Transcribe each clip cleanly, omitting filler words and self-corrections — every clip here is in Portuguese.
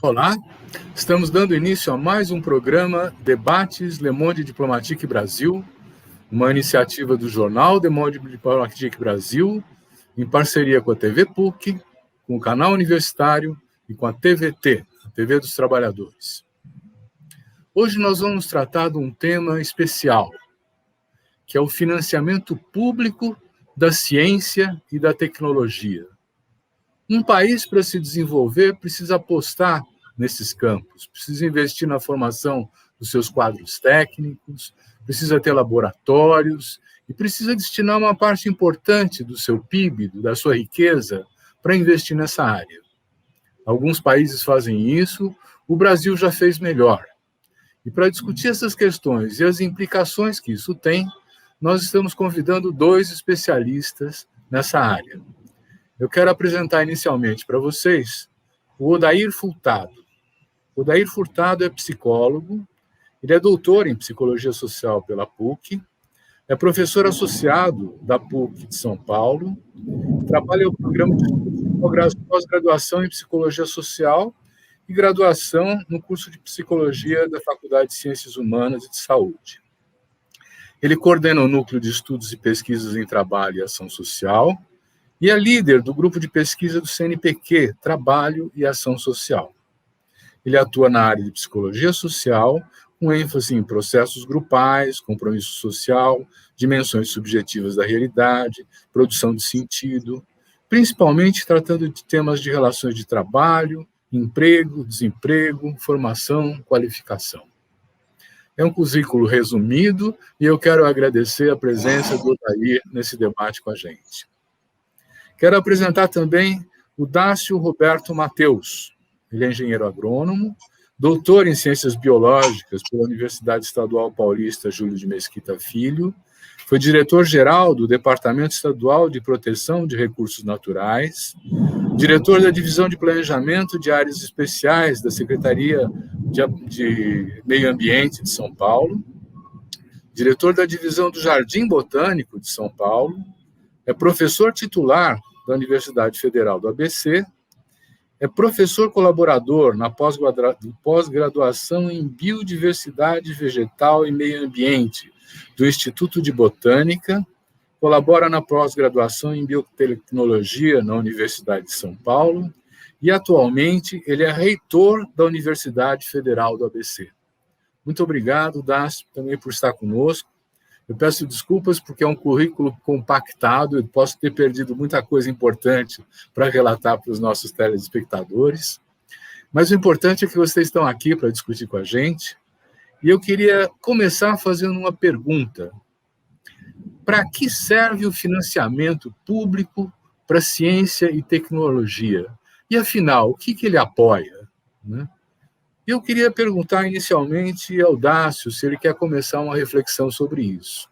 Olá, estamos dando início a mais um programa Debates Le Monde Diplomatique Brasil, uma iniciativa do jornal Le Monde Diplomatique Brasil, em parceria com a TV PUC, com o canal universitário e com a TVT, a TV dos Trabalhadores. Hoje nós vamos tratar de um tema especial, que é o financiamento público da ciência e da tecnologia. Um país, para se desenvolver, precisa apostar nesses campos, precisa investir na formação dos seus quadros técnicos, precisa ter laboratórios e precisa destinar uma parte importante do seu PIB, da sua riqueza, para investir nessa área. Alguns países fazem isso, o Brasil já fez melhor. E para discutir essas questões e as implicações que isso tem, nós estamos convidando dois especialistas nessa área. Eu quero apresentar inicialmente para vocês o Odair Furtado. O Odair Furtado é psicólogo, ele é doutor em Psicologia Social pela PUC, é professor associado da PUC de São Paulo, trabalha no programa de pós-graduação em Psicologia Social e graduação no curso de Psicologia da Faculdade de Ciências Humanas e de Saúde. Ele coordena o Núcleo de Estudos e Pesquisas em Trabalho e Ação Social, e é líder do grupo de pesquisa do CNPq, Trabalho e Ação Social. Ele atua na área de psicologia social, com ênfase em processos grupais, compromisso social, dimensões subjetivas da realidade, produção de sentido, principalmente tratando de temas de relações de trabalho, emprego, desemprego, formação, qualificação. É um currículo resumido e eu quero agradecer a presença do Odair nesse debate com a gente. Quero apresentar também o Dácio Roberto Mateus. Ele é engenheiro agrônomo, doutor em Ciências Biológicas pela Universidade Estadual Paulista Júlio de Mesquita Filho, foi diretor-geral do Departamento Estadual de Proteção de Recursos Naturais, diretor da Divisão de Planejamento de Áreas Especiais da Secretaria de Meio Ambiente de São Paulo, diretor da Divisão do Jardim Botânico de São Paulo, é professor titular da Universidade Federal do ABC, é professor colaborador na pós-graduação em Biodiversidade Vegetal e Meio Ambiente do Instituto de Botânica, colabora na pós-graduação em Biotecnologia na Universidade de São Paulo e, atualmente, ele é reitor da Universidade Federal do ABC. Muito obrigado, Dácio, também por estar conosco. Eu peço desculpas porque é um currículo compactado, eu posso ter perdido muita coisa importante para relatar para os nossos telespectadores, mas o importante é que vocês estão aqui para discutir com a gente, e eu queria começar fazendo uma pergunta. Para que serve o financiamento público para ciência e tecnologia? E, afinal, o que ele apoia? Eu queria perguntar inicialmente ao Dácio se ele quer começar uma reflexão sobre isso.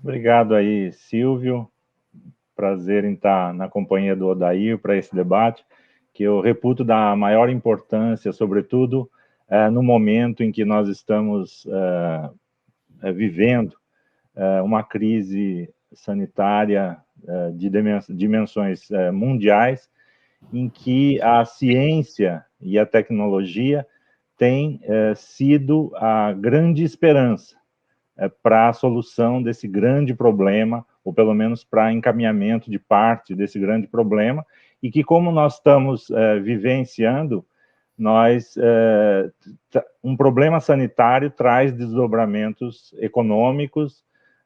Obrigado aí, Silvio. Prazer em estar na companhia do Odair para esse debate, que eu reputo da maior importância, sobretudo no momento em que nós estamos vivendo uma crise sanitária de dimensões mundiais, em que a ciência e a tecnologia têm sido a grande esperança para a solução desse grande problema, ou pelo menos para encaminhamento de parte desse grande problema, e que, como nós estamos vivenciando, um problema sanitário traz desdobramentos econômicos,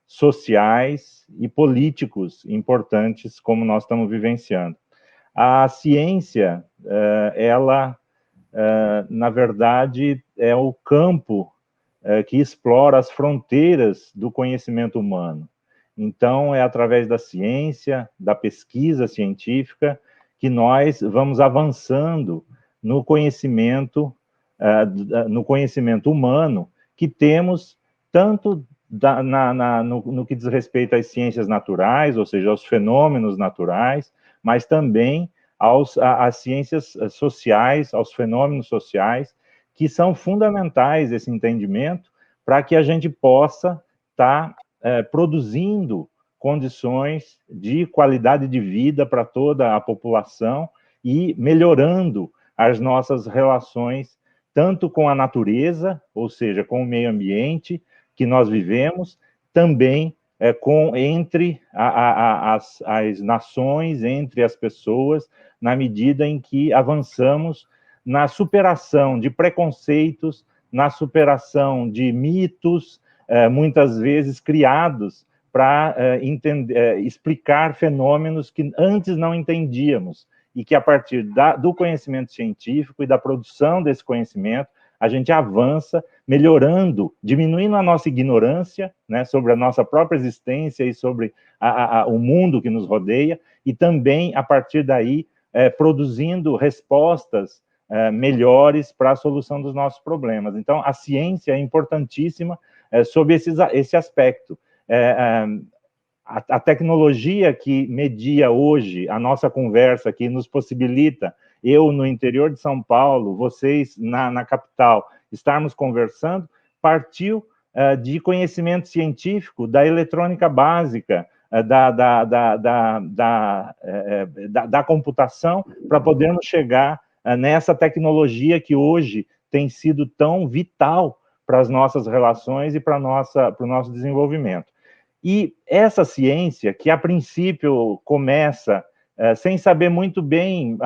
sociais e políticos importantes, como nós estamos vivenciando. A ciência, ela, na verdade, é o campo que explora as fronteiras do conhecimento humano. Então, é através da ciência, da pesquisa científica, que nós vamos avançando no conhecimento humano que temos tanto no que diz respeito às ciências naturais, ou seja, aos fenômenos naturais, mas também às ciências sociais, aos fenômenos sociais, que são fundamentais esse entendimento para que a gente possa estar produzindo condições de qualidade de vida para toda a população e melhorando as nossas relações, tanto com a natureza, ou seja, com o meio ambiente que nós vivemos, também entre as nações, entre as pessoas, na medida em que avançamos na superação de preconceitos, na superação de mitos, muitas vezes criados para explicar fenômenos que antes não entendíamos, e que a partir do conhecimento científico e da produção desse conhecimento, a gente avança, melhorando, diminuindo a nossa ignorância, né, sobre a nossa própria existência e sobre o mundo que nos rodeia, e também, a partir daí, produzindo respostas melhores para a solução dos nossos problemas. Então, a ciência é importantíssima sob esse aspecto. A tecnologia que media hoje a nossa conversa, que nos possibilita, eu no interior de São Paulo, vocês na capital, estarmos conversando, partiu de conhecimento científico, da eletrônica básica, da computação, para podermos chegar nessa tecnologia que hoje tem sido tão vital para as nossas relações e para o nosso desenvolvimento. E essa ciência, que a princípio começa sem saber muito bem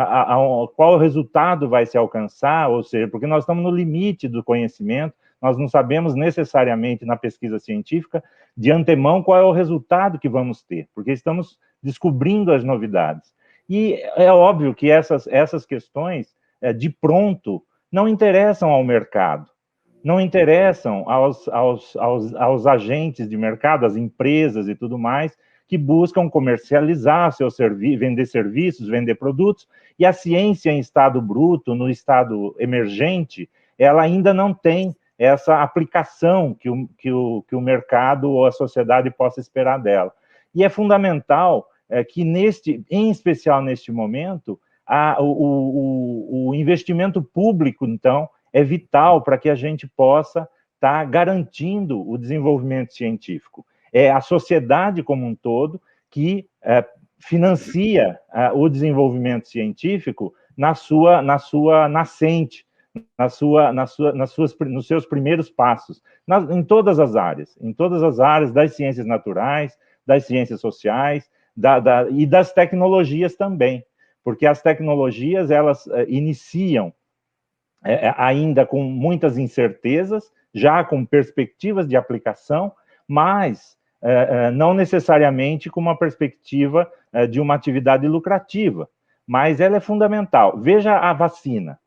qual resultado vai se alcançar, ou seja, porque nós estamos no limite do conhecimento, nós não sabemos necessariamente na pesquisa científica, de antemão, qual é o resultado que vamos ter, porque estamos descobrindo as novidades. E é óbvio que essas questões, de pronto, não interessam ao mercado, não interessam aos agentes de mercado, às empresas e tudo mais, que buscam comercializar seus serviços, vender serviços, vender produtos, e a ciência em estado bruto, no estado emergente, ela ainda não tem essa aplicação que o mercado ou a sociedade possa esperar dela. E é fundamental que, em especial neste momento, o investimento público, então, é vital para que a gente possa estar garantindo o desenvolvimento científico. É a sociedade como um todo que financia o desenvolvimento científico na sua nascente, nos seus primeiros passos, em todas as áreas das ciências naturais, das ciências sociais e das tecnologias também, porque as tecnologias, elas iniciam ainda com muitas incertezas, já com perspectivas de aplicação, mas não necessariamente com uma perspectiva de uma atividade lucrativa, mas ela é fundamental. Veja a vacina.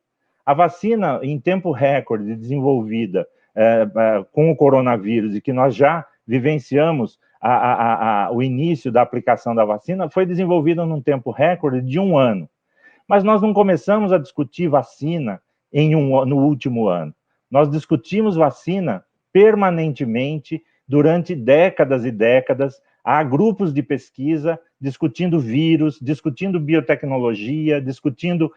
A vacina, em tempo recorde, desenvolvida com o coronavírus, e que nós já vivenciamos o início da aplicação da vacina, foi desenvolvida num tempo recorde de 1 ano. Mas nós não começamos a discutir vacina no último ano. Nós discutimos vacina permanentemente durante décadas e décadas. Há grupos de pesquisa discutindo vírus, discutindo biotecnologia, discutindo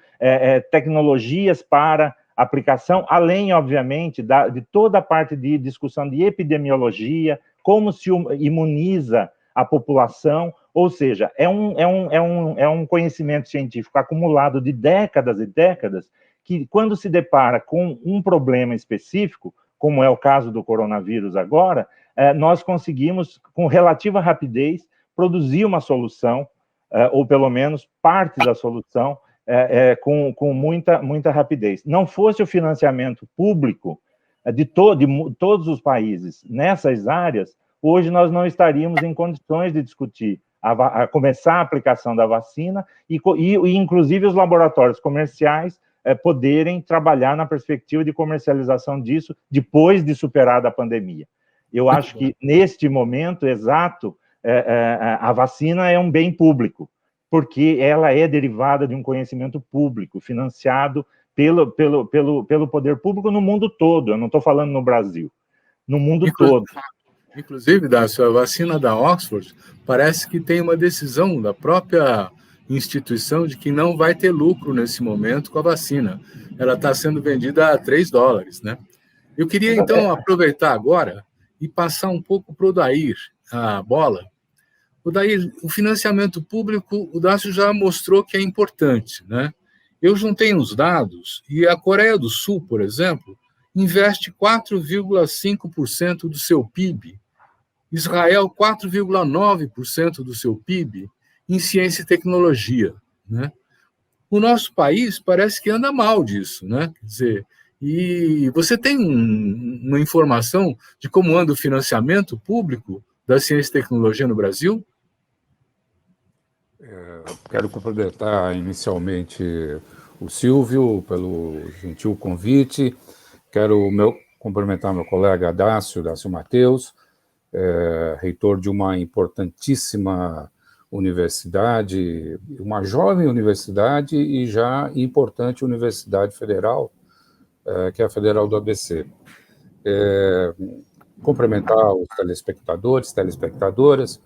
tecnologias para aplicação, além, obviamente, de toda a parte de discussão de epidemiologia, como se imuniza a população, ou seja, é um conhecimento científico acumulado de décadas e décadas, que quando se depara com um problema específico, como é o caso do coronavírus agora, nós conseguimos, com relativa rapidez, produzir uma solução, ou pelo menos parte da solução, com muita rapidez. Não fosse o financiamento público de todos os países nessas áreas, hoje nós não estaríamos em condições de discutir, começar a aplicação da vacina e inclusive os laboratórios comerciais poderem trabalhar na perspectiva de comercialização disso depois de superada a pandemia. Eu acho que, neste momento exato, a vacina é um bem público, porque ela é derivada de um conhecimento público, financiado pelo poder público no mundo todo. Eu não estou falando no Brasil, no mundo todo. Inclusive, Dácio, a vacina da Oxford parece que tem uma decisão da própria instituição de que não vai ter lucro nesse momento com a vacina. Ela está sendo vendida a $3, né? Eu queria, então, aproveitar agora e passar um pouco para o Odair a bola. Odair, o financiamento público, o Dácio já mostrou que é importante, né? Eu juntei uns dados e a Coreia do Sul, por exemplo, investe 4,5% do seu PIB, Israel 4,9% do seu PIB em ciência e tecnologia, né? O nosso país parece que anda mal disso, né? Quer dizer, e você tem uma informação de como anda o financiamento público da ciência e tecnologia no Brasil? Quero cumprimentar inicialmente o Silvio pelo gentil convite. Quero cumprimentar meu colega Dácio Mateus, reitor de uma importantíssima universidade, uma jovem universidade e já importante universidade federal, que é a Federal do ABC. Cumprimentar os telespectadoras.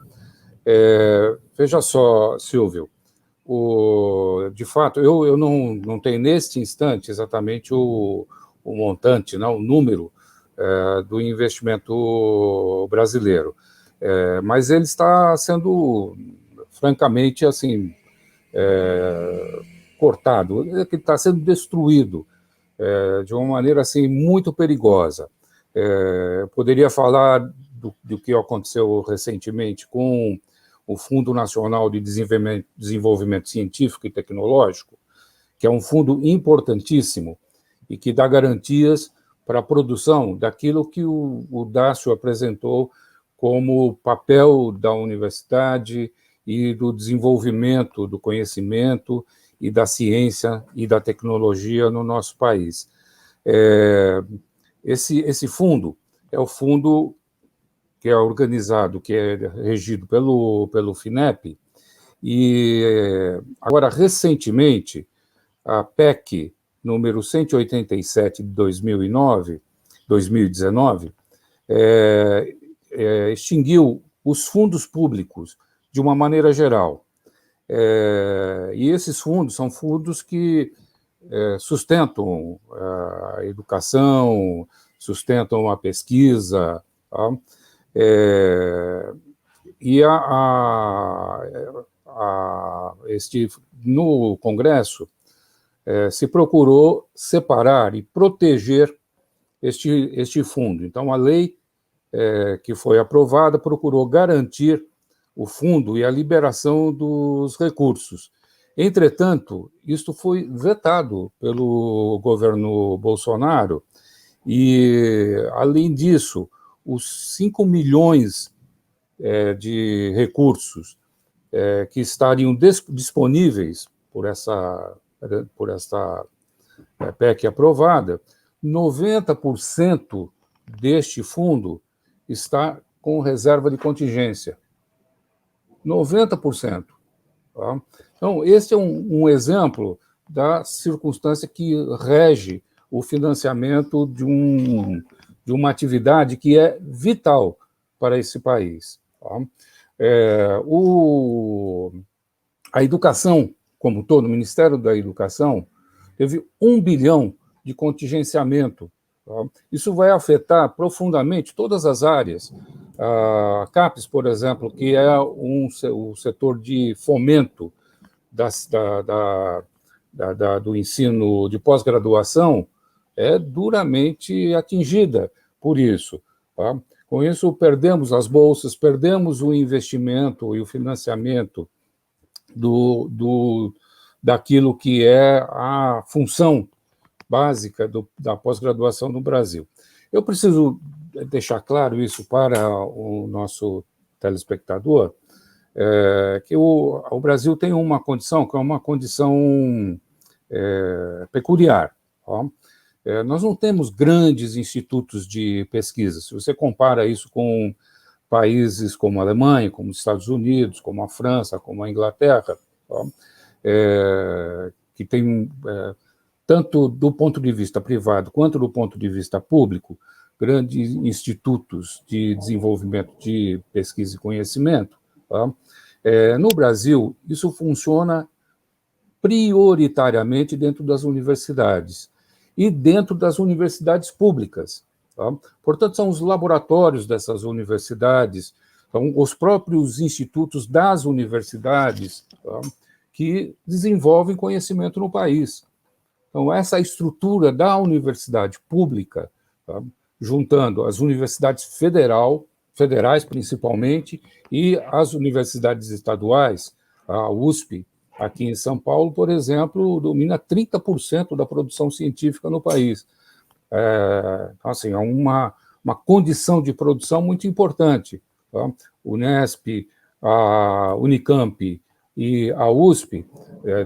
Veja só, Silvio, de fato, eu não tenho neste instante exatamente o montante, não, o número do investimento brasileiro, mas ele está sendo, francamente, assim, cortado, ele está sendo destruído de uma maneira assim muito perigosa. Poderia falar do que aconteceu recentemente com o Fundo Nacional de Desenvolvimento Científico e Tecnológico, que é um fundo importantíssimo e que dá garantias para a produção daquilo que o Dácio apresentou como papel da universidade e do desenvolvimento do conhecimento e da ciência e da tecnologia no nosso país. Esse fundo é o fundo que é organizado, que é regido pelo FINEP, e agora, recentemente, a PEC número 187 de 2019, extinguiu os fundos públicos de uma maneira geral. E esses fundos são fundos que sustentam a educação, sustentam a pesquisa, tá? No Congresso se procurou separar e proteger este fundo. Então, a lei que foi aprovada procurou garantir o fundo e a liberação dos recursos. Entretanto, isto foi vetado pelo governo Bolsonaro e, além disso, os 5 milhões de recursos que estariam disponíveis por essa PEC aprovada, 90% deste fundo está com reserva de contingência. 90%. Tá? Então, esse é um exemplo da circunstância que rege o financiamento de uma atividade que é vital para esse país. Tá? A educação, como todo, o Ministério da Educação, teve 1 bilhão de contingenciamento. Tá? Isso vai afetar profundamente todas as áreas. A CAPES, por exemplo, que é o setor de fomento do ensino de pós-graduação, é duramente atingida por isso. Tá? Com isso, perdemos as bolsas, perdemos o investimento e o financiamento daquilo que é a função básica da pós-graduação no Brasil. Eu preciso deixar claro isso para o nosso telespectador, que o Brasil tem uma condição que é uma condição peculiar. Ó. Nós não temos grandes institutos de pesquisa. Se você compara isso com países como a Alemanha, como os Estados Unidos, como a França, como a Inglaterra, ó, que tem, tanto do ponto de vista privado quanto do ponto de vista público, grandes institutos de desenvolvimento de pesquisa e conhecimento. Tá? No Brasil, isso funciona prioritariamente dentro das universidades e dentro das universidades públicas. Tá? Portanto, são os laboratórios dessas universidades, são os próprios institutos das universidades, tá? que desenvolvem conhecimento no país. Então, essa estrutura da universidade pública, tá, juntando as universidades federais principalmente, e as universidades estaduais, a USP, aqui em São Paulo, por exemplo, domina 30% da produção científica no país. Assim, é uma condição de produção muito importante. Tá? Unesp, a Unicamp e a USP,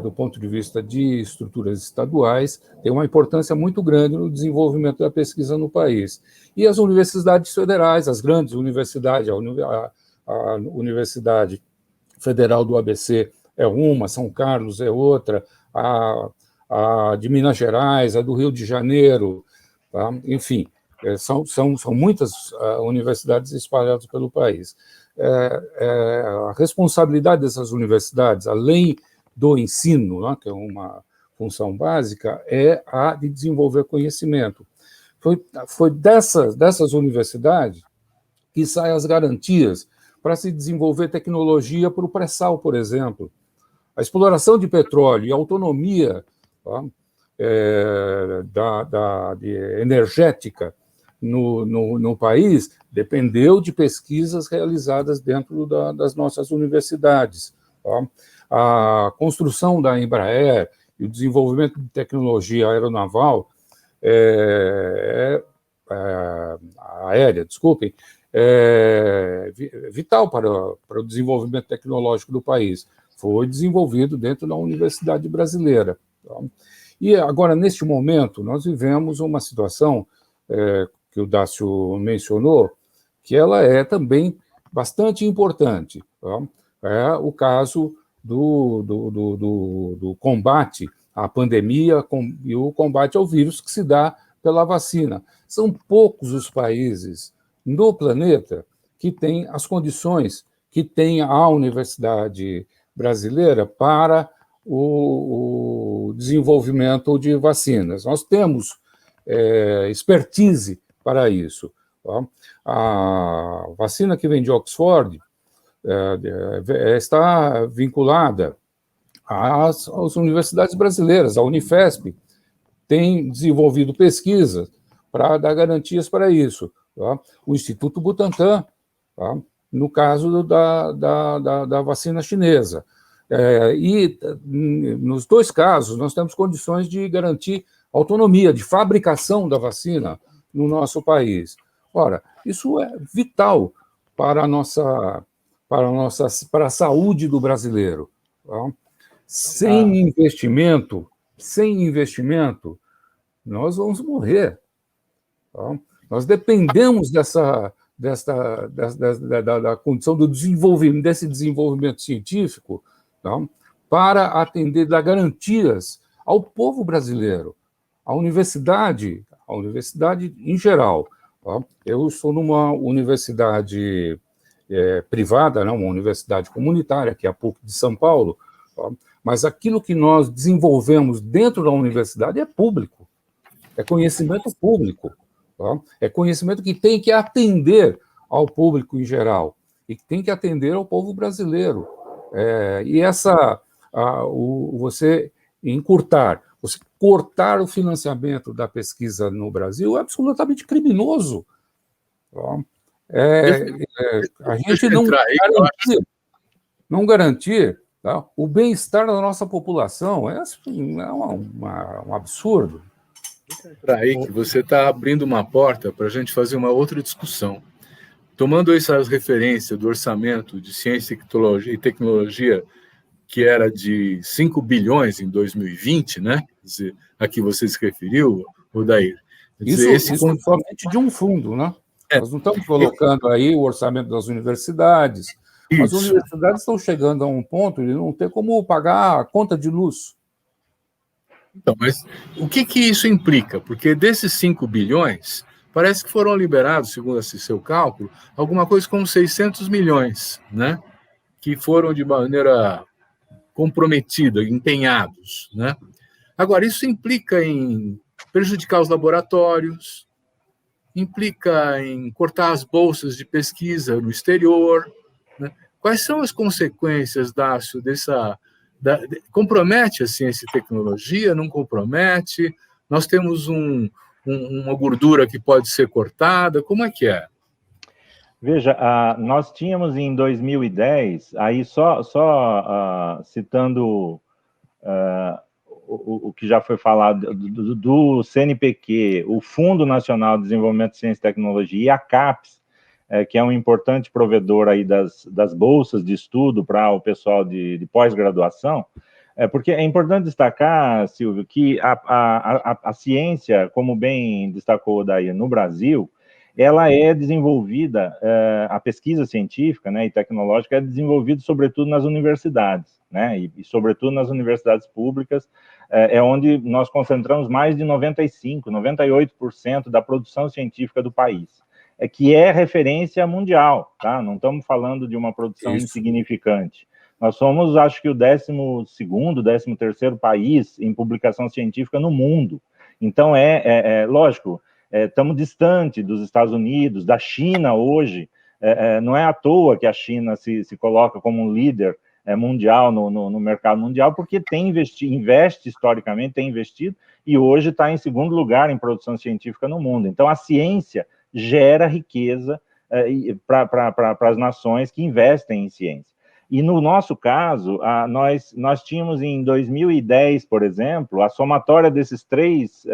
do ponto de vista de estruturas estaduais, tem uma importância muito grande no desenvolvimento da pesquisa no país. E as universidades federais, as grandes universidades, a Universidade Federal do ABC é uma, São Carlos é outra, a de Minas Gerais, a do Rio de Janeiro, tá? Enfim, são muitas universidades espalhadas pelo país. A responsabilidade dessas universidades, além do ensino, né, que é uma função básica, é a de desenvolver conhecimento. Foi dessas universidades que saem as garantias para se desenvolver tecnologia para o pré-sal, por exemplo. A exploração de petróleo e a autonomia, tá, energética no país dependeu de pesquisas realizadas dentro das nossas universidades. Tá? A construção da Embraer e o desenvolvimento de tecnologia aeronaval aérea, desculpem, é vital para o desenvolvimento tecnológico do país. Foi desenvolvido dentro da Universidade Brasileira. Tá? E agora, neste momento, nós vivemos uma situação que o Dácio mencionou, que ela é também bastante importante. Tá? É o caso do combate à pandemia e o combate ao vírus que se dá pela vacina. São poucos os países no planeta que têm as condições que tem a Universidade Brasileira para o desenvolvimento de vacinas. Nós temos expertise para isso. Tá? A vacina que vem de Oxford está vinculada às universidades brasileiras. A Unifesp tem desenvolvido pesquisas para dar garantias para isso. Tá? O Instituto Butantan, tá? No caso da vacina chinesa. E, nos dois casos, nós temos condições de garantir autonomia de fabricação da vacina no nosso país. Ora, isso é vital para a saúde do brasileiro. Tá? Sem investimento, nós vamos morrer. Tá? Nós dependemos da condição do desenvolvimento, desse desenvolvimento científico, tá? Para atender, dar garantias ao povo brasileiro, à universidade em geral. Tá? Eu estou numa universidade privada, não, uma universidade comunitária, que é a PUC de São Paulo, tá? Mas aquilo que nós desenvolvemos dentro da universidade é público, é conhecimento público. Tá? É conhecimento que tem que atender ao público em geral e que tem que atender ao povo brasileiro. Você cortar o financiamento da pesquisa no Brasil é absolutamente criminoso. Tá? A gente não garantir tá, o bem-estar da nossa população é um absurdo. Aí que você está abrindo uma porta para a gente fazer uma outra discussão. Tomando essas referências do orçamento de ciência e tecnologia, que era de 5 bilhões em 2020, né? Quer dizer, a que você se referiu, Odair. Isso somente de um fundo, né? Nós não estamos colocando aí o orçamento das universidades. Isso. As universidades estão chegando a um ponto de não ter como pagar a conta de luz. Então, mas o que isso implica? Porque desses 5 bilhões, parece que foram liberados, segundo esse seu cálculo, alguma coisa como 600 milhões, né? Que foram de maneira comprometida, empenhados, né? Agora, isso implica em prejudicar os laboratórios, implica em cortar as bolsas de pesquisa no exterior, né? Quais são as consequências, Dácio, compromete a ciência e tecnologia? Não compromete? Nós temos uma gordura que pode ser cortada? Como é que é? Veja, nós tínhamos em 2010, aí só citando o que já foi falado do CNPq, o Fundo Nacional de Desenvolvimento de Ciência e Tecnologia e a CAPES, que é um importante provedor aí das bolsas de estudo para o pessoal de pós-graduação, porque é importante destacar, Silvio, que a ciência, como bem destacou daí no Brasil, ela é desenvolvida, a pesquisa científica, né, e tecnológica é desenvolvida sobretudo nas universidades, né, e sobretudo nas universidades públicas, é onde nós concentramos mais de 98% da produção científica do país, que é referência mundial, tá? Não estamos falando de uma produção insignificante. Nós somos, acho que, o 12º, 13º país em publicação científica no mundo. Então, lógico, estamos distante dos Estados Unidos, da China hoje. Não é à toa que a China se coloca como um líder mundial no mercado mundial, porque investe historicamente, tem investido, e hoje está em segundo lugar em produção científica no mundo. Então, a ciência gera riqueza para as nações que investem em ciência. E no nosso caso, nós tínhamos em 2010, por exemplo, a somatória desses três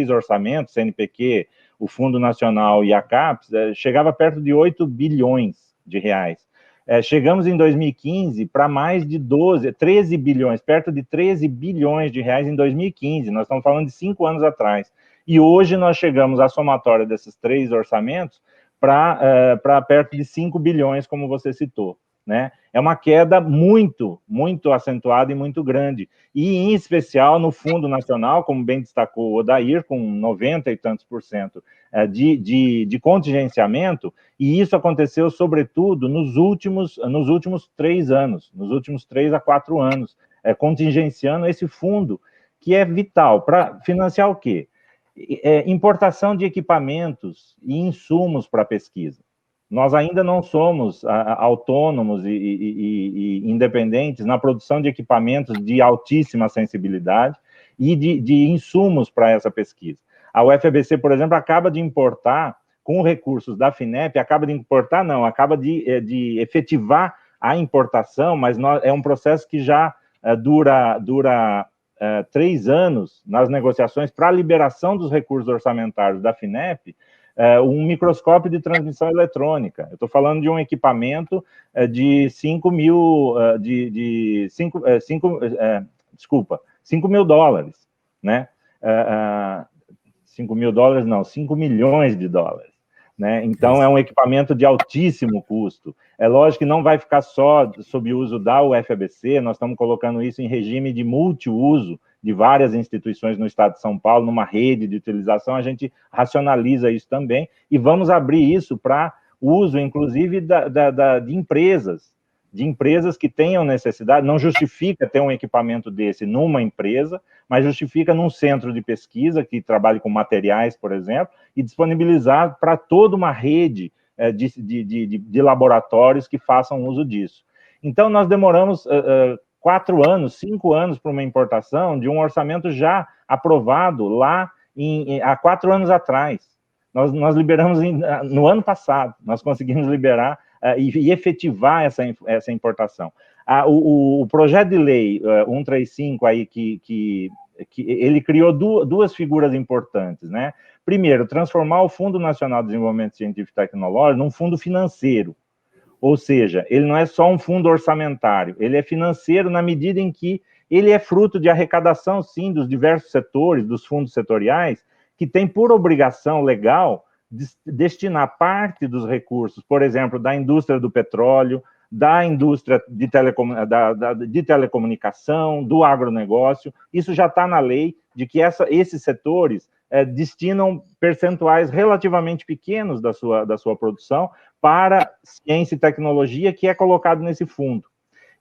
orçamentos, CNPq, o Fundo Nacional e a CAPES, chegava perto de 8 bilhões de reais. Chegamos em 2015 para mais de 13 bilhões, perto de 13 bilhões de reais em 2015, nós estamos falando de 5 anos atrás. E hoje nós chegamos à somatória desses 3 orçamentos para perto de 5 bilhões, como você citou, né? É uma queda muito, muito acentuada e muito grande. E, em especial, no Fundo Nacional, como bem destacou o Odair, com 90 e tantos % de contingenciamento, e isso aconteceu, sobretudo, nos últimos 3 anos, nos últimos 3 a 4 anos, contingenciando esse fundo, que é vital para financiar o quê? Importação de equipamentos e insumos para pesquisa. Nós ainda não somos autônomos e independentes na produção de equipamentos de altíssima sensibilidade e de insumos para essa pesquisa. A UFABC, por exemplo, acaba de importar, com recursos da FINEP, acaba de efetivar a importação, mas é um processo que já dura 3 anos nas negociações para a liberação dos recursos orçamentários da FINEP, um microscópio de transmissão eletrônica. Eu estou falando de um equipamento de 5 mil dólares, né? 5 mil dólares não, 5 milhões de dólares, né? Então, é um equipamento de altíssimo custo. É lógico que não vai ficar só sob uso da UFABC, nós estamos colocando isso em regime de multiuso de várias instituições no estado de São Paulo, numa rede de utilização, a gente racionaliza isso também, e vamos abrir isso para uso, inclusive, de empresas que tenham necessidade. Não justifica ter um equipamento desse numa empresa, mas justifica num centro de pesquisa que trabalhe com materiais, por exemplo, e disponibilizar para toda uma rede de laboratórios que façam uso disso. Então, nós demoramos 4 anos, 5 anos para uma importação de um orçamento já aprovado lá há 4 anos atrás. Nós liberamos no ano passado, nós conseguimos liberar e efetivar essa importação. O projeto de lei 135 aí que ele criou duas figuras importantes, né? Primeiro, transformar o Fundo Nacional de Desenvolvimento Científico e Tecnológico num fundo financeiro. Ou seja, ele não é só um fundo orçamentário, ele é financeiro na medida em que ele é fruto de arrecadação, sim, dos diversos setores, dos fundos setoriais, que tem por obrigação legal destinar parte dos recursos, por exemplo, da indústria do petróleo, da indústria de telecomunicação, do agronegócio. Isso já está na lei, de que esses setores destinam percentuais relativamente pequenos da sua produção para ciência e tecnologia, que é colocado nesse fundo.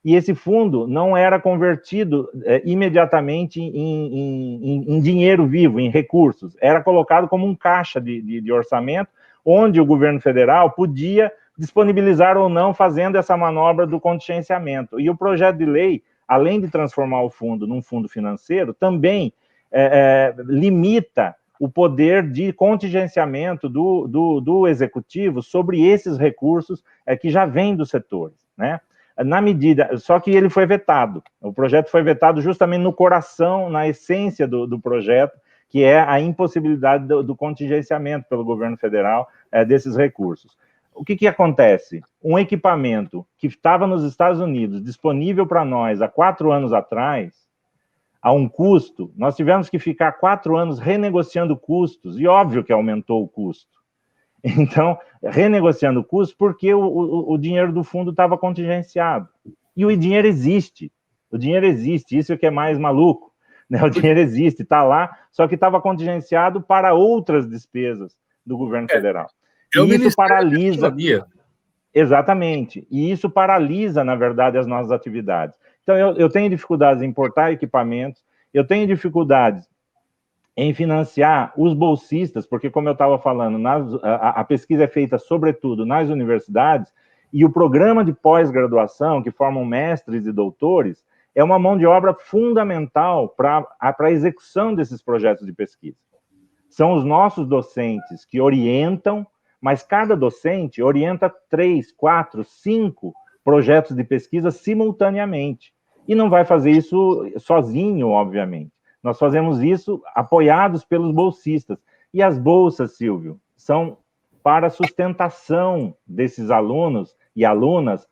E esse fundo não era convertido imediatamente em dinheiro vivo, em recursos. Era colocado como um caixa de orçamento, onde o governo federal podia disponibilizar ou não, fazendo essa manobra do contingenciamento. E o projeto de lei além de transformar o fundo num fundo financeiro, também limita o poder de contingenciamento do executivo sobre esses recursos que já vêm dos setores, né? Na medida, só que ele foi vetado, o projeto foi vetado justamente no coração, na essência do projeto, que é a impossibilidade do contingenciamento pelo governo federal desses recursos. O que acontece? Um equipamento que estava nos Estados Unidos, disponível para nós há 4 anos atrás, a um custo, nós tivemos que ficar 4 anos renegociando custos, e óbvio que aumentou o custo. Então, renegociando o custo porque o dinheiro do fundo estava contingenciado. E o dinheiro existe, isso é que é mais maluco, né? O dinheiro existe, está lá, só que estava contingenciado para outras despesas do governo federal. E isso paralisa... Exatamente, e isso paralisa, na verdade, as nossas atividades. Então, eu tenho dificuldades em importar equipamentos, eu tenho dificuldades em financiar os bolsistas, porque, como eu estava falando, a pesquisa é feita, sobretudo, nas universidades, e o programa de pós-graduação, que formam mestres e doutores, é uma mão de obra fundamental para a execução desses projetos de pesquisa. São os nossos docentes que orientam, mas cada docente orienta 3, 4, 5 projetos de pesquisa simultaneamente. E não vai fazer isso sozinho, obviamente. Nós fazemos isso apoiados pelos bolsistas. E as bolsas, Silvio, são para a sustentação desses alunos e alunas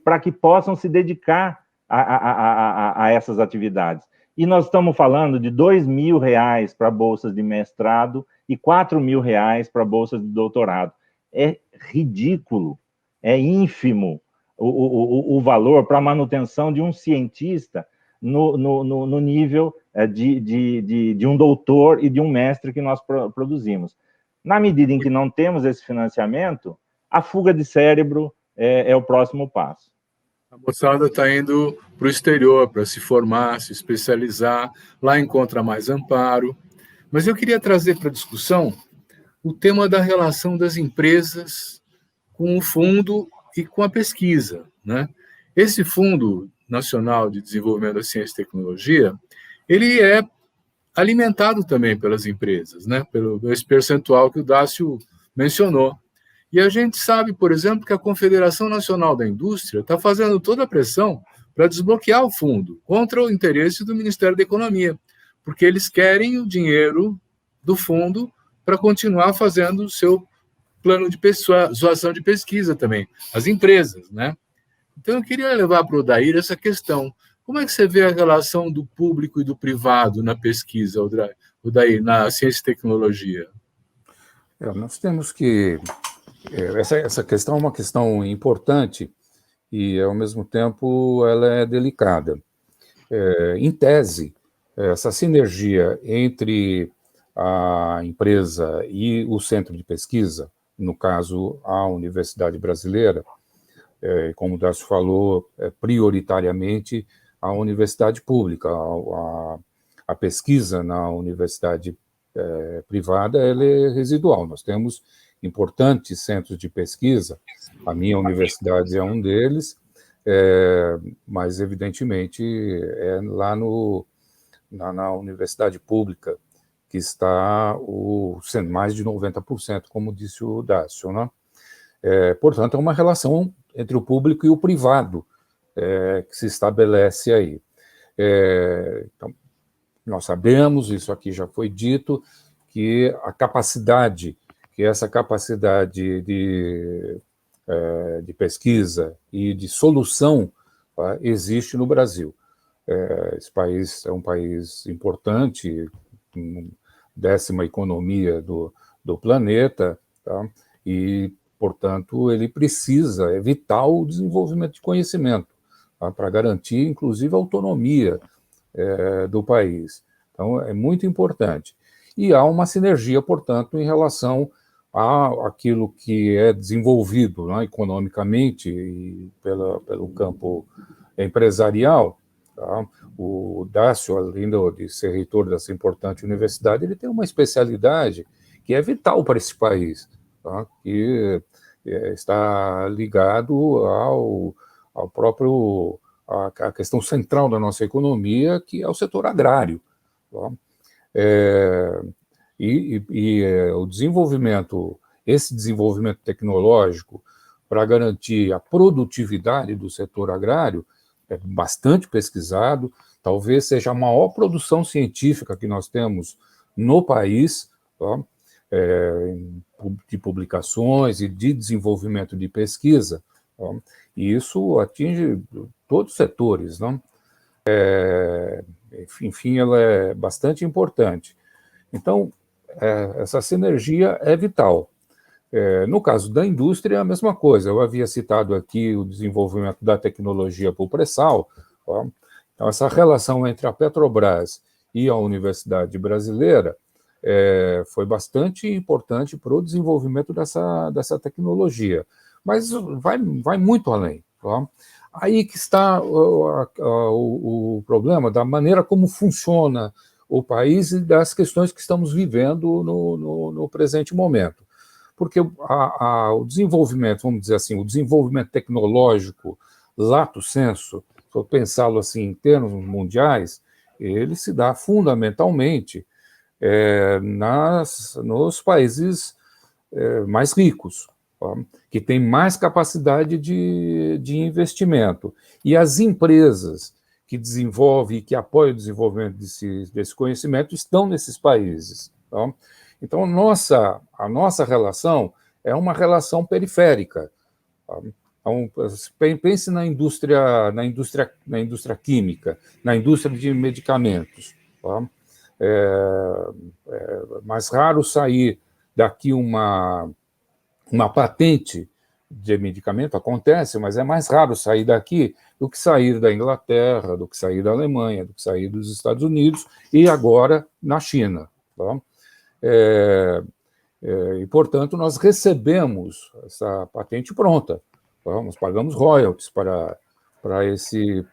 para que possam se dedicar a essas atividades. E nós estamos falando de R$2.000 para bolsas de mestrado e R$4.000 para bolsas de doutorado. É ridículo, é ínfimo o valor para a manutenção de um cientista no nível de um doutor e de um mestre que nós produzimos. Na medida em que não temos esse financiamento, a fuga de cérebro é o próximo passo. A moçada está indo para o exterior para se formar, se especializar, lá encontra mais amparo. Mas eu queria trazer para a discussão o tema da relação das empresas com o fundo e com a pesquisa, né? Esse Fundo Nacional de Desenvolvimento da Ciência e Tecnologia, ele é alimentado também pelas empresas, né? Pelo esse percentual que o Dácio mencionou. E a gente sabe, por exemplo, que a Confederação Nacional da Indústria está fazendo toda a pressão para desbloquear o fundo contra o interesse do Ministério da Economia, porque eles querem o dinheiro do fundo para continuar fazendo o seu plano de persuasão de pesquisa também, as empresas, né? Então, eu queria levar para o Odair essa questão. Como é que você vê a relação do público e do privado na pesquisa, Odair, na ciência e tecnologia? Nós temos que... Essa questão é uma questão importante e, ao mesmo tempo, ela é delicada. Em tese, essa sinergia entre a empresa e o centro de pesquisa, no caso, a Universidade Brasileira, como o Dácio falou, prioritariamente a universidade pública. A pesquisa na universidade privada ela é residual. Nós temos importantes centros de pesquisa, a minha universidade é um deles, mas, evidentemente, é lá na universidade pública que está mais de 90%, como disse o Dácio, né? Portanto, é uma relação entre o público e o privado que se estabelece aí. Então, nós sabemos, isso aqui já foi dito, que essa capacidade de pesquisa e de solução existe no Brasil. Esse país é um país importante, 10ª economia do planeta, tá? E, portanto, ele precisa evitar o desenvolvimento de conhecimento, tá? Para garantir, inclusive, a autonomia do país. Então, é muito importante. E há uma sinergia, portanto, em relação àquilo que é desenvolvido, né, economicamente e pelo campo empresarial. Tá? O Dácio, além de ser reitor dessa importante universidade, ele tem uma especialidade que é vital para esse país, tá? Que está ligado ao próprio a questão central da nossa economia, que é o setor agrário. Tá? O desenvolvimento, esse desenvolvimento tecnológico para garantir a produtividade do setor agrário é bastante pesquisado, talvez seja a maior produção científica que nós temos no país, tá? De publicações e de desenvolvimento de pesquisa, tá? E isso atinge todos os setores, não? Enfim, ela é bastante importante. Então, essa sinergia é vital. No caso da indústria, é a mesma coisa. Eu havia citado aqui o desenvolvimento da tecnologia para o pré-sal. Então, essa relação entre a Petrobras e a Universidade Brasileira foi bastante importante para o desenvolvimento dessa tecnologia. Mas vai muito além. Tá? Aí que está o problema da maneira como funciona o país e das questões que estamos vivendo no presente momento. Porque o desenvolvimento, vamos dizer assim, o desenvolvimento tecnológico, lato sensu, se eu pensá-lo assim em termos mundiais, ele se dá fundamentalmente nos países mais ricos, que têm mais capacidade de investimento. E as empresas que desenvolvem e que apoiam o desenvolvimento desse conhecimento estão nesses países. Tá? Então, a nossa relação é uma relação periférica. Tá? Então, pense na indústria química, na indústria de medicamentos. Tá? É mais raro sair daqui uma patente de medicamento, acontece, mas é mais raro sair daqui do que sair da Inglaterra, do que sair da Alemanha, do que sair dos Estados Unidos e agora na China. Tá? E, portanto, nós recebemos essa patente pronta. Tá? Nós pagamos royalties para esse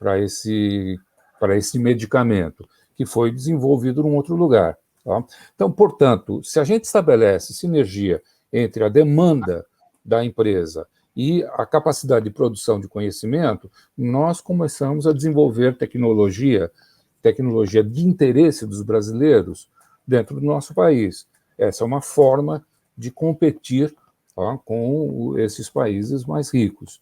medicamento, que foi desenvolvido num outro lugar. Tá? Então, portanto, se a gente estabelece sinergia entre a demanda da empresa e a capacidade de produção de conhecimento, nós começamos a desenvolver tecnologia de interesse dos brasileiros dentro do nosso país. Essa é uma forma de competir, tá, com esses países mais ricos.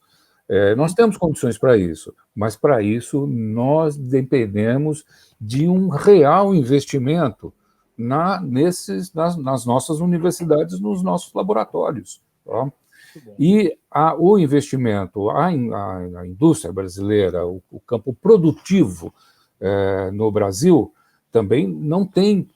Nós temos condições para isso, mas para isso nós dependemos de um real investimento nas nossas universidades, nos nossos laboratórios. Tá? E o investimento, a indústria brasileira, o campo produtivo no Brasil, também não tem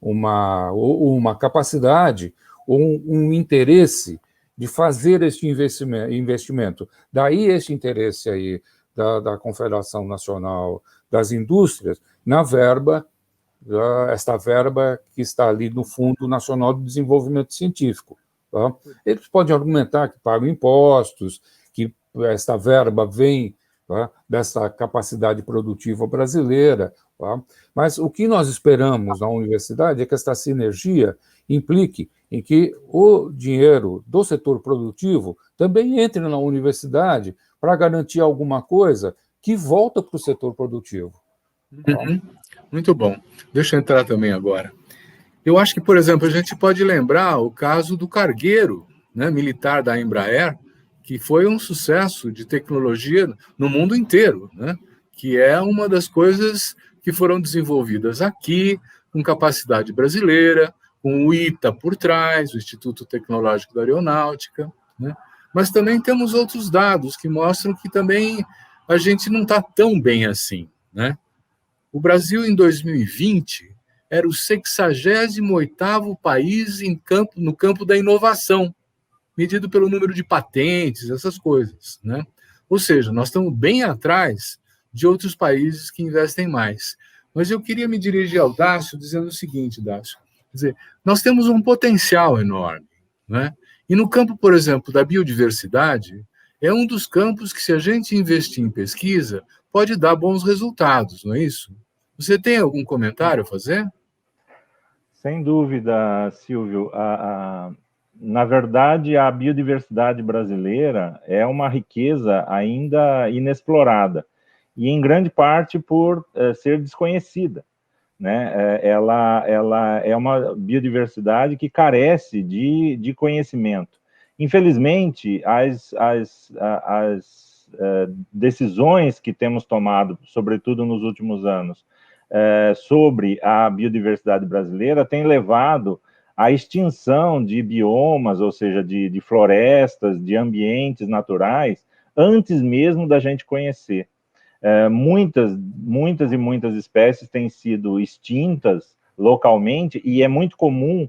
uma capacidade ou um interesse de fazer este investimento. Daí este interesse aí da Confederação Nacional das Indústrias na verba, esta verba que está ali no Fundo Nacional de Desenvolvimento Científico. Tá? Eles podem argumentar que pagam impostos, que esta verba vem, tá, dessa capacidade produtiva brasileira, tá? Mas o que nós esperamos na universidade é que esta sinergia implique em que o dinheiro do setor produtivo também entre na universidade para garantir alguma coisa que volta para o setor produtivo. Uhum. Muito bom. Deixa eu entrar também agora. Eu acho que, por exemplo, a gente pode lembrar o caso do cargueiro, né, militar da Embraer, que foi um sucesso de tecnologia no mundo inteiro, né, que é uma das coisas que foram desenvolvidas aqui, com capacidade brasileira, com o ITA por trás, o Instituto Tecnológico da Aeronáutica, né, mas também temos outros dados que mostram que também a gente não está tão bem assim, né? O Brasil, em 2020, era o 68º país no campo da inovação, medido pelo número de patentes, essas coisas, né? Ou seja, nós estamos bem atrás de outros países que investem mais. Mas eu queria me dirigir ao Dácio dizendo o seguinte, Dácio, quer dizer, nós temos um potencial enorme, né? E no campo, por exemplo, da biodiversidade, é um dos campos que, se a gente investir em pesquisa, pode dar bons resultados, não é isso? Você tem algum comentário a fazer? Sem dúvida, Silvio. na verdade, a biodiversidade brasileira é uma riqueza ainda inexplorada, e em grande parte por ser desconhecida, né? Ela é uma biodiversidade que carece de conhecimento. Infelizmente, as decisões que temos tomado, sobretudo nos últimos anos, sobre a biodiversidade brasileira, têm levado à extinção de biomas, ou seja, de florestas, de ambientes naturais, antes mesmo da gente conhecer. Muitas e muitas espécies têm sido extintas localmente, e é muito comum,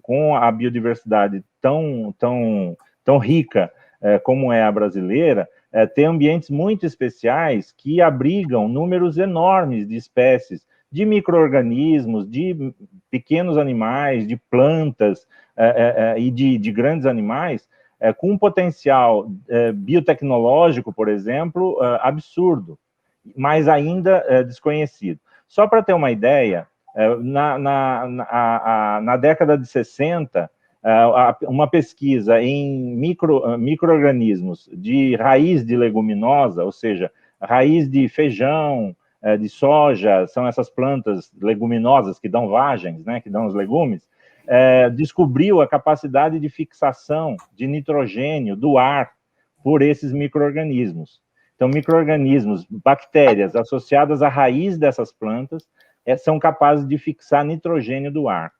com a biodiversidade tão rica como é a brasileira, ter ambientes muito especiais que abrigam números enormes de espécies, de micro-organismos, de pequenos animais, de plantas e de grandes animais, com um potencial biotecnológico, por exemplo, absurdo, mas ainda desconhecido. Só para ter uma ideia, na década de 60, uma pesquisa em micro-organismos de raiz de leguminosa, ou seja, raiz de feijão, de soja, são essas plantas leguminosas que dão vagens, né, que dão os legumes, descobriu a capacidade de fixação de nitrogênio do ar por esses micro-organismos. Então, micro-organismos, bactérias associadas à raiz dessas plantas, são capazes de fixar nitrogênio do ar.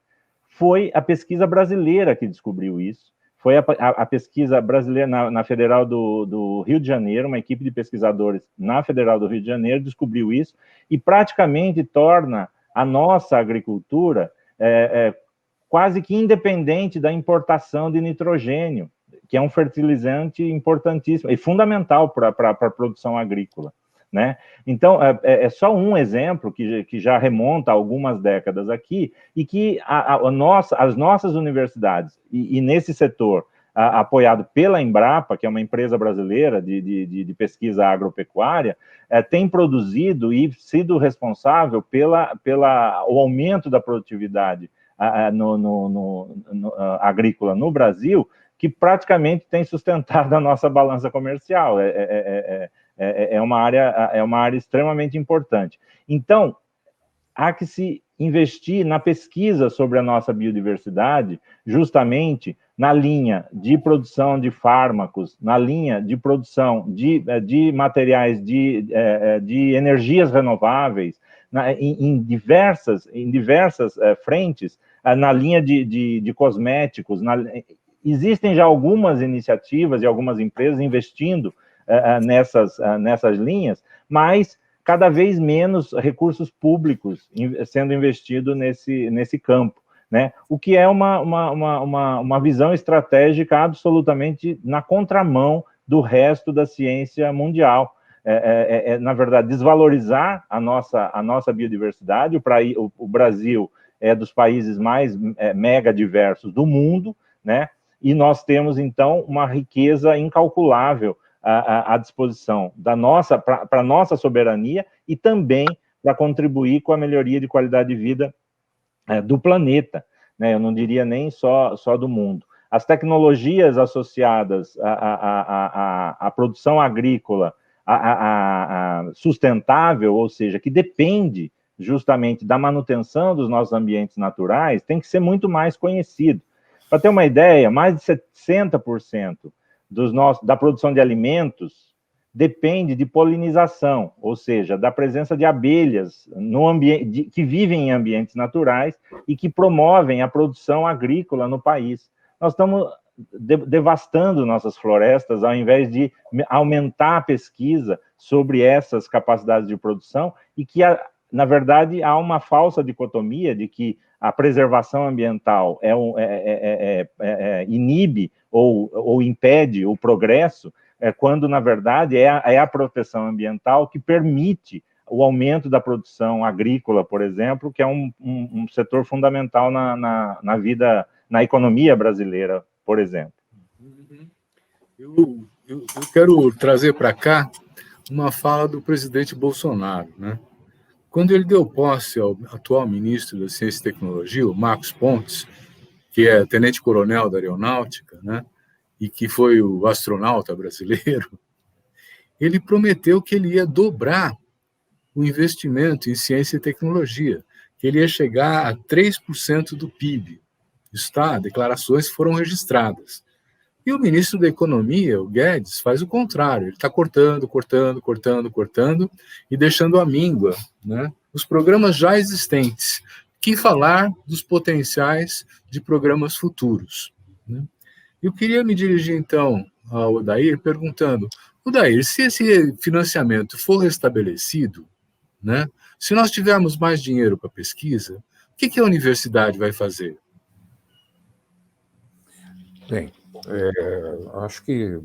Foi a pesquisa brasileira que descobriu isso, foi a pesquisa brasileira na Federal do Rio de Janeiro, uma equipe de pesquisadores na Federal do Rio de Janeiro descobriu isso, e praticamente torna a nossa agricultura quase que independente da importação de nitrogênio, que é um fertilizante importantíssimo e fundamental para a produção agrícola, né? Então, é só um exemplo que já remonta a algumas décadas aqui, e que as nossas universidades, e nesse setor, apoiado pela Embrapa, que é uma empresa brasileira de pesquisa agropecuária, tem produzido e sido responsável pelo aumento da produtividade agrícola no Brasil, que praticamente tem sustentado a nossa balança comercial. É uma área extremamente importante. Então, há que se investir na pesquisa sobre a nossa biodiversidade, justamente na linha de produção de fármacos, na linha de produção de materiais de energias renováveis, em diversas frentes, na linha de cosméticos. Existem já algumas iniciativas e algumas empresas investindo nessas linhas, mas cada vez menos recursos públicos sendo investido nesse campo, né? O que é uma visão estratégica absolutamente na contramão do resto da ciência mundial. Na verdade, desvalorizar a nossa biodiversidade. O Brasil é dos países mais mega diversos do mundo, né? E nós temos, então, uma riqueza incalculável à disposição para a nossa soberania, e também para contribuir com a melhoria de qualidade de vida do planeta, né? Eu não diria nem só do mundo. As tecnologias associadas à produção agrícola sustentável, ou seja, que depende justamente da manutenção dos nossos ambientes naturais, tem que ser muito mais conhecido. Para ter uma ideia, mais de 60% da produção de alimentos depende de polinização, ou seja, da presença de abelhas no ambiente, que vivem em ambientes naturais e que promovem a produção agrícola no país. Nós estamos devastando nossas florestas, ao invés de aumentar a pesquisa sobre essas capacidades de produção, e que, na verdade, há uma falsa dicotomia de que a preservação ambiental inibe ou impede o progresso, quando, na verdade, é a proteção ambiental que permite o aumento da produção agrícola, por exemplo, que é um setor fundamental na vida, na economia brasileira, por exemplo. Eu quero trazer para cá uma fala do presidente Bolsonaro, né? Quando ele deu posse ao atual ministro da Ciência e Tecnologia, o Marcos Pontes, que é tenente-coronel da Aeronáutica, né, e que foi o astronauta brasileiro, ele prometeu que ele ia dobrar o investimento em ciência e tecnologia, que ele ia chegar a 3% do PIB. Está, declarações foram registradas. E o ministro da Economia, o Guedes, faz o contrário. Ele está cortando e deixando à míngua, né, os programas já existentes. Que falar dos potenciais de programas futuros, né? Eu queria me dirigir, então, ao Odair, perguntando, Odair, se esse financiamento for restabelecido, né, se nós tivermos mais dinheiro para pesquisa, o que a universidade vai fazer? Bem, acho que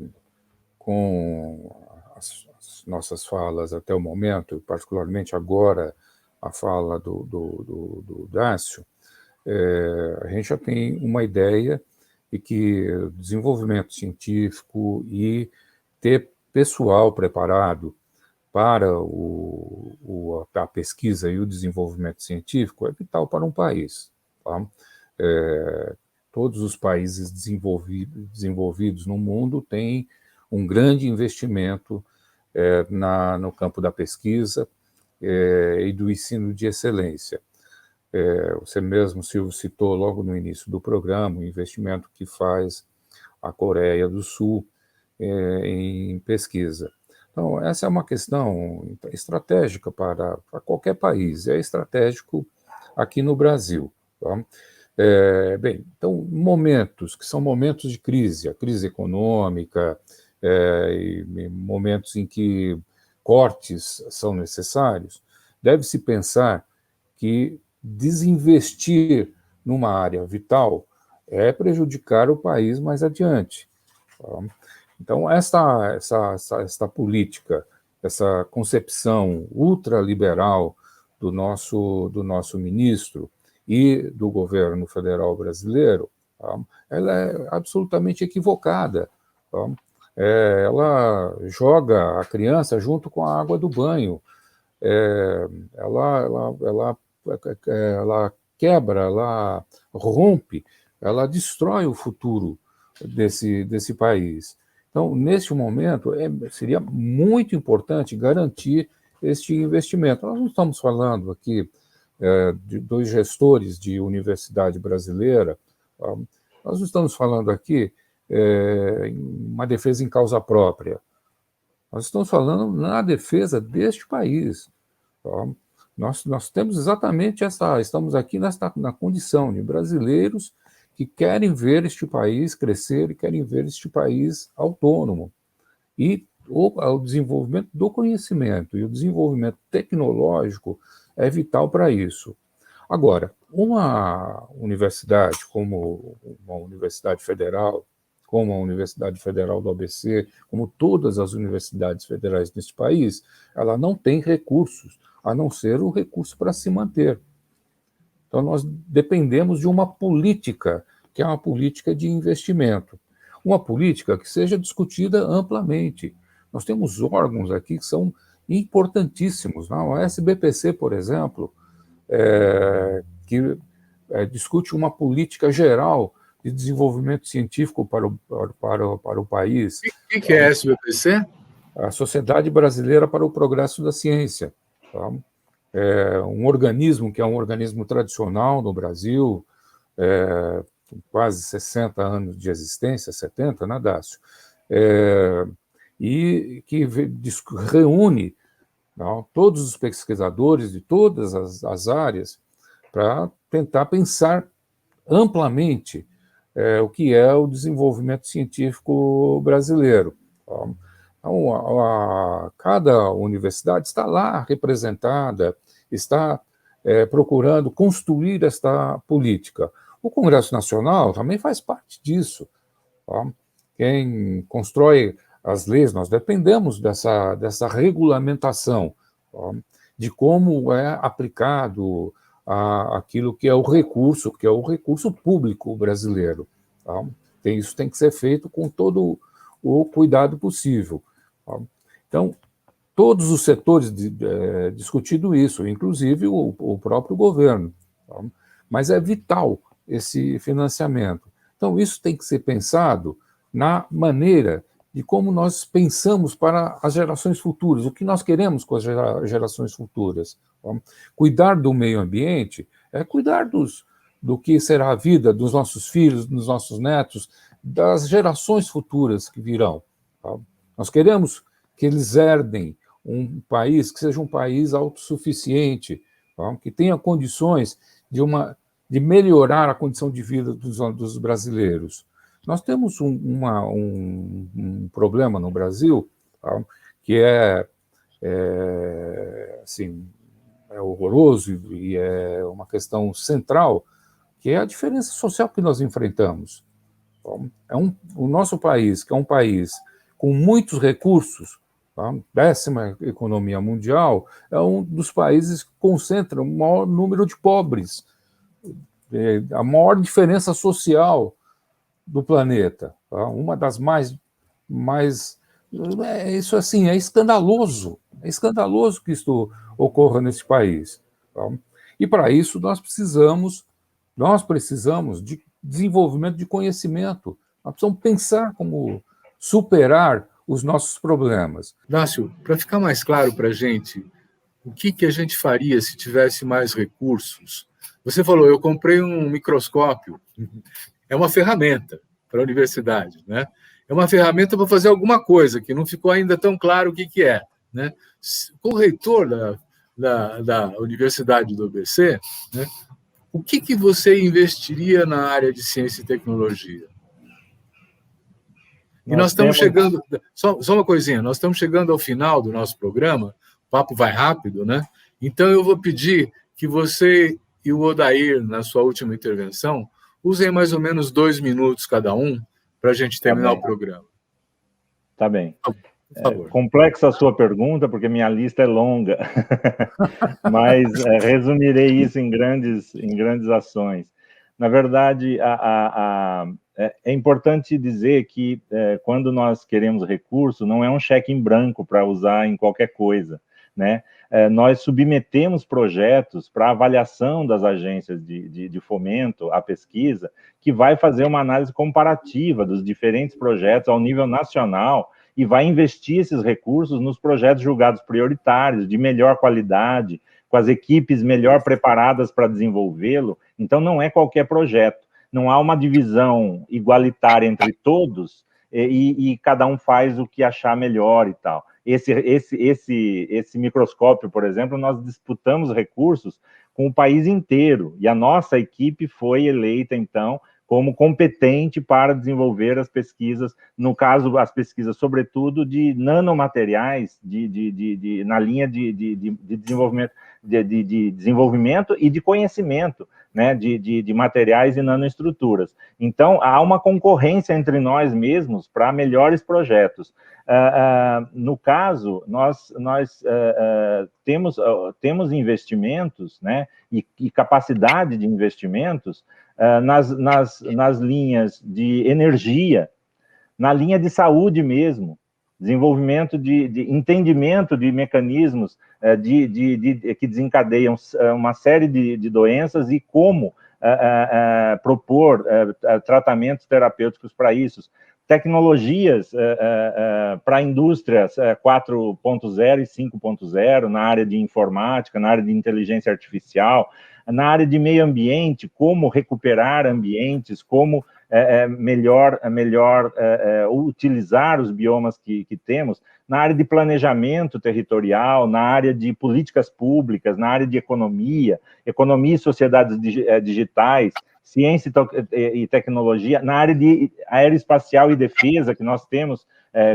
com as nossas falas até o momento, particularmente agora a fala do Dácio, a gente já tem uma ideia de que desenvolvimento científico e ter pessoal preparado para a pesquisa e o desenvolvimento científico é vital para um país. Tá? Todos os países desenvolvidos no mundo têm um grande investimento no campo da pesquisa e do ensino de excelência. Você mesmo, Silvio, citou logo no início do programa o investimento que faz a Coreia do Sul em pesquisa. Então, essa é uma questão estratégica para qualquer país, é estratégico aqui no Brasil. Tá? Bem, então, momentos que são momentos de crise, a crise econômica, e momentos em que cortes são necessários, deve-se pensar que desinvestir numa área vital é prejudicar o país mais adiante. Tá? Então, esta política, essa concepção ultraliberal do nosso ministro e do governo federal brasileiro, tá, ela é absolutamente equivocada. Tá? Ela joga a criança junto com a água do banho. Ela quebra, ela rompe, ela destrói o futuro desse país. Então, neste momento, seria muito importante garantir este investimento. Nós não estamos falando aqui de dois gestores de universidade brasileira, nós não estamos falando aqui em uma defesa em causa própria. Nós estamos falando na defesa deste país. Tá? Nós temos exatamente estamos aqui na condição de brasileiros que querem ver este país crescer e querem ver este país autônomo. E o desenvolvimento do conhecimento e o desenvolvimento tecnológico é vital para isso. Agora, uma universidade como uma universidade federal, como a Universidade Federal do ABC, como todas as universidades federais deste país, ela não tem recursos, a não ser o recurso para se manter. Então, nós dependemos de uma política, que é uma política de investimento. Uma política que seja discutida amplamente. Nós temos órgãos aqui que são importantíssimos. Não? A SBPC, por exemplo, que discute uma política geral de desenvolvimento científico para o país. O que é a SBPC? A Sociedade Brasileira para o Progresso da Ciência. Tá? Um organismo que é um organismo tradicional no Brasil, com quase 60 anos de existência, 70, né, Dácio? E que reúne todos os pesquisadores de todas as áreas para tentar pensar amplamente o que é o desenvolvimento científico brasileiro. Então, cada universidade está lá representada, está procurando construir esta política. O Congresso Nacional também faz parte disso. Tá? Quem constrói as leis, nós dependemos dessa regulamentação, tá? De como é aplicado aquilo que é o recurso público brasileiro. Tá? Isso tem que ser feito com todo o cuidado possível. Tá? Então, todos os setores discutido isso, inclusive o próprio governo. Tá? Mas é vital esse financiamento. Então, isso tem que ser pensado na maneira de como nós pensamos para as gerações futuras, o que nós queremos com as gerações futuras. Cuidar do meio ambiente é cuidar do que será a vida dos nossos filhos, dos nossos netos, das gerações futuras que virão. Nós queremos que eles herdem um país que seja um país autossuficiente, que tenha condições de melhorar a condição de vida dos brasileiros. Nós temos um problema no Brasil, que assim, é horroroso e é uma questão central, que é a diferença social que nós enfrentamos. O nosso país, que é um país com muitos recursos, 10ª economia mundial, é um dos países que concentra o maior número de pobres, a maior diferença social do planeta. Uma das mais isso assim, é escandaloso que isto ocorra nesse país. E para isso nós precisamos de desenvolvimento de conhecimento. Nós precisamos pensar como superar os nossos problemas. Dácio, para ficar mais claro para a gente, o que a gente faria se tivesse mais recursos? Você falou, eu comprei um microscópio. É uma ferramenta para a universidade, né? É uma ferramenta para fazer alguma coisa, que não ficou ainda tão claro o que é, né? Com o reitor da Universidade do ABC, né, o que você investiria na área de ciência e tecnologia? E nós estamos chegando... Só uma coisinha, nós estamos chegando ao final do nosso programa, o papo vai rápido, né? Então eu vou pedir que você e o Odair, na sua última intervenção, usem mais ou menos 2 minutos cada um para a gente terminar o programa. Tá bem. Por favor. Complexa a sua pergunta, porque minha lista é longa, mas resumirei isso em grandes ações. Na verdade, é importante dizer que quando nós queremos recurso, não é um cheque em branco para usar em qualquer coisa, né? Nós submetemos projetos para avaliação das agências de fomento à pesquisa, que vai fazer uma análise comparativa dos diferentes projetos ao nível nacional e vai investir esses recursos nos projetos julgados prioritários, de melhor qualidade, com as equipes melhor preparadas para desenvolvê-lo. Então, não é qualquer projeto. Não há uma divisão igualitária entre todos e cada um faz o que achar melhor e tal. Esse microscópio, por exemplo, nós disputamos recursos com o país inteiro, e a nossa equipe foi eleita, então, como competente para desenvolver as pesquisas, no caso, as pesquisas, sobretudo, de nanomateriais, na linha de desenvolvimento e de conhecimento, né, de materiais e nanoestruturas. Então, há uma concorrência entre nós mesmos para melhores projetos. No caso, nós temos investimentos, né, e capacidade de investimentos nas linhas de energia, na linha de saúde mesmo, desenvolvimento de entendimento de mecanismos que desencadeiam uma série de doenças e como propor tratamentos terapêuticos para isso. Tecnologias para indústrias 4.0 e 5.0, na área de informática, na área de inteligência artificial, na área de meio ambiente, como recuperar ambientes, como melhor utilizar os biomas que temos, na área de planejamento territorial, na área de políticas públicas, na área de economia e sociedades digitais, ciência e tecnologia, na área de aeroespacial e defesa, que nós temos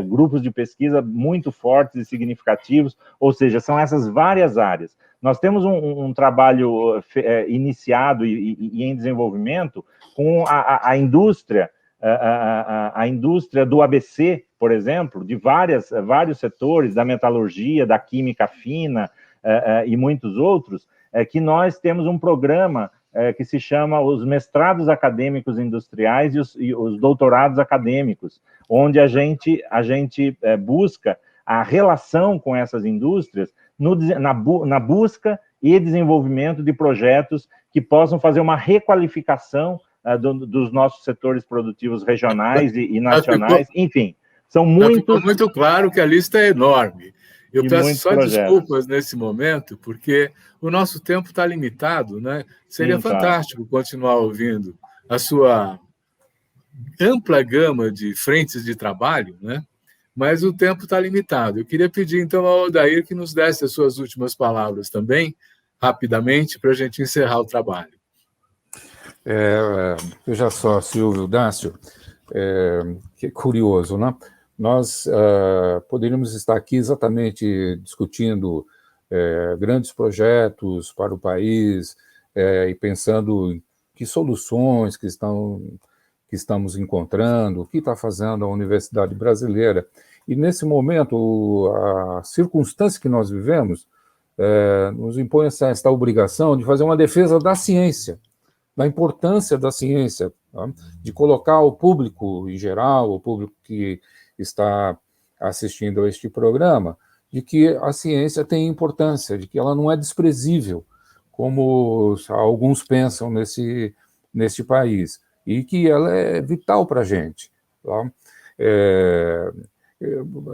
grupos de pesquisa muito fortes e significativos, ou seja, são essas várias áreas. Nós temos um trabalho iniciado e em desenvolvimento com a indústria, a indústria do ABC, por exemplo, de vários setores, da metalurgia, da química fina e muitos outros, que nós temos um programa que se chama os mestrados acadêmicos industriais e os doutorados acadêmicos, onde a gente busca a relação com essas indústrias na busca e desenvolvimento de projetos que possam fazer uma requalificação dos nossos setores produtivos regionais e nacionais, enfim, são muitos... Ficou muito claro que a lista é enorme. Eu peço só desculpas nesse momento, porque o nosso tempo está limitado, né? Seria fantástico continuar ouvindo a sua ampla gama de frentes de trabalho, né? Mas o tempo está limitado. Eu queria pedir, então, ao Odair que nos desse as suas últimas palavras também, rapidamente, para a gente encerrar o trabalho. Veja só, Silvio, Dácio, que curioso, né? Nós poderíamos estar aqui exatamente discutindo grandes projetos para o país e pensando em que soluções que estamos encontrando, o que está fazendo a Universidade Brasileira. E, nesse momento, a circunstância que nós vivemos nos impõe esta obrigação de fazer uma defesa da ciência, da importância da ciência, tá? De colocar o público em geral, o público que está assistindo a este programa, de que a ciência tem importância, de que ela não é desprezível, como alguns pensam neste país, e que ela é vital para a gente. Tá?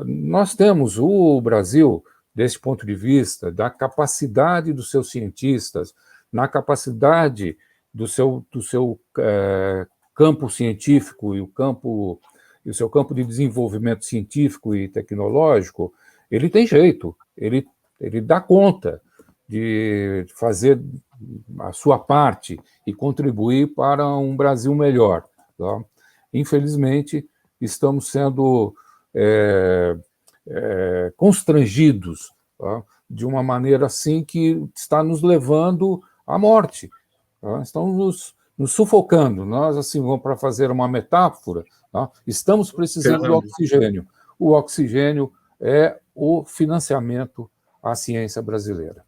Nós temos o Brasil, desse ponto de vista, da capacidade dos seus cientistas, na capacidade do seu campo científico e o seu campo de desenvolvimento científico e tecnológico, ele tem jeito, ele dá conta de fazer a sua parte e contribuir para um Brasil melhor. Tá? Infelizmente, estamos sendo constrangidos, tá? De uma maneira assim que está nos levando à morte. Tá? Estamos nos sufocando. Nós, assim, vamos para fazer uma metáfora, tá? Estamos precisando do oxigênio. O oxigênio é o financiamento à ciência brasileira.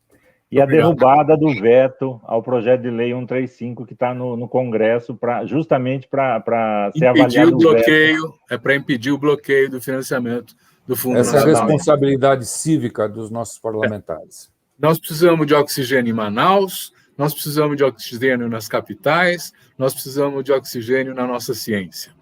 E a derrubada do veto ao projeto de lei 135 que está no Congresso, justamente para ser avaliado o bloqueio. É para impedir o bloqueio do financiamento do Fundo Nacional. Essa é a responsabilidade cívica dos nossos parlamentares. Nós precisamos de oxigênio em Manaus, nós precisamos de oxigênio nas capitais, nós precisamos de oxigênio na nossa ciência.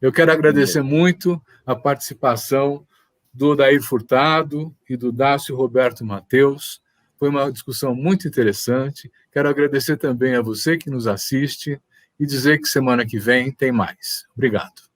Eu quero agradecer muito a participação do Odair Furtado e do Dácio Roberto Mateus. Foi uma discussão muito interessante. Quero agradecer também a você que nos assiste e dizer que semana que vem tem mais. Obrigado.